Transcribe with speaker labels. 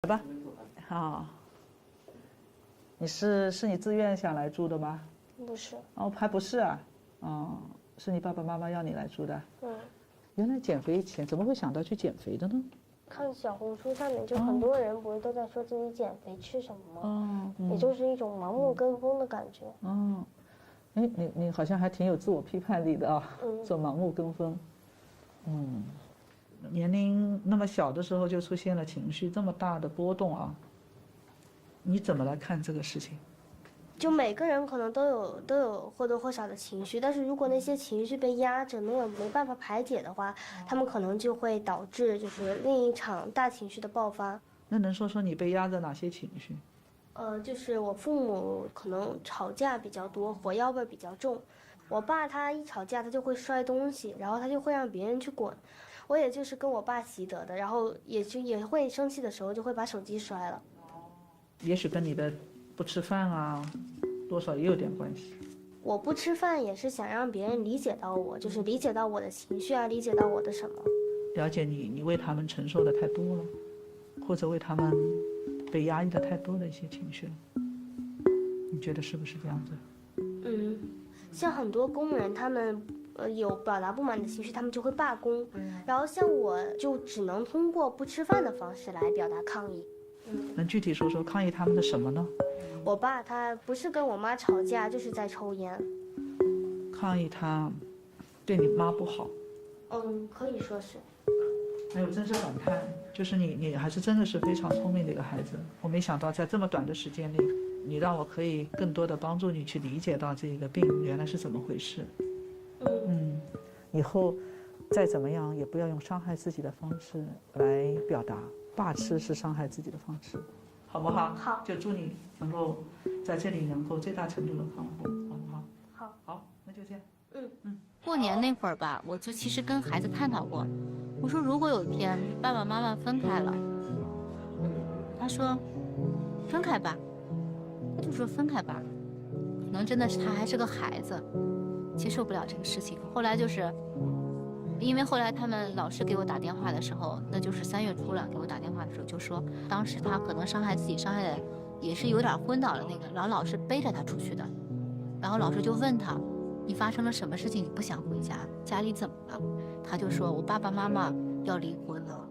Speaker 1: 来吧。好，你是你自愿想来住的吗？
Speaker 2: 不是。
Speaker 1: 哦，还不是啊。哦，是你爸爸妈妈要你来住的。
Speaker 2: 嗯。
Speaker 1: 原来减肥前怎么会想到去减肥的呢？
Speaker 2: 看小红书上面就很多人不是都在说自己减肥吃什么吗？也就是一种盲目跟风的感觉。
Speaker 1: 哎，你好像还挺有自我批判力的啊，做盲目跟风。年龄那么小的时候就出现了情绪这么大的波动啊，你怎么来看这个事情？
Speaker 2: 就每个人可能都有或多或少的情绪，但是如果那些情绪被压着，没办法排解的话，他们可能就会导致就是另一场大情绪的爆发。
Speaker 1: 那能说说你被压着哪些情绪？
Speaker 2: 就是我父母可能吵架比较多，火药味比较重。我爸他一吵架他就会摔东西，然后他就会让别人去滚。我也就是跟我爸习得的，然后也会生气的时候就会把手机摔了。
Speaker 1: 也许跟你的不吃饭啊，多少也有点关系。
Speaker 2: 我不吃饭也是想让别人理解到我，就是理解到我的情绪啊，理解到我的什么。
Speaker 1: 了解你为他们承受的太多了，或者为他们被压抑的太多的一些情绪了。你觉得是不是这样子？
Speaker 2: 像很多工人他们有表达不满的情绪，他们就会罢工。然后像我就只能通过不吃饭的方式来表达抗议。
Speaker 1: 能具体说说抗议他们的什么呢？
Speaker 2: 我爸他不是跟我妈吵架，就是在抽烟。
Speaker 1: 抗议他对你妈不好。
Speaker 2: 可以说是。
Speaker 1: 还有真是感叹，就是你还是真的是非常聪明的一个孩子。我没想到在这么短的时间内，你让我可以更多的帮助你去理解到这个病原来是怎么回事。以后再怎么样也不要用伤害自己的方式来表达，罢吃是伤害自己的方式，好不好？
Speaker 2: 好，
Speaker 1: 就祝你能够在这里能够最大程度的康复，好不好？好，那就这样。
Speaker 3: 过年那会儿吧，我就其实跟孩子探讨过，我说如果有一天爸爸妈妈分开了，他说分开吧，他就说分开吧，可能真的是他还是个孩子，接受不了这个事情。后来就是因为后来他们老师给我打电话的时候，那就是3月初了，给我打电话的时候就说，当时他可能伤害自己，伤害的也是有点昏倒了那个，然后老师背着他出去的，然后老师就问他，你发生了什么事情？你不想回家？家里怎么了？他就说我爸爸妈妈要离婚了。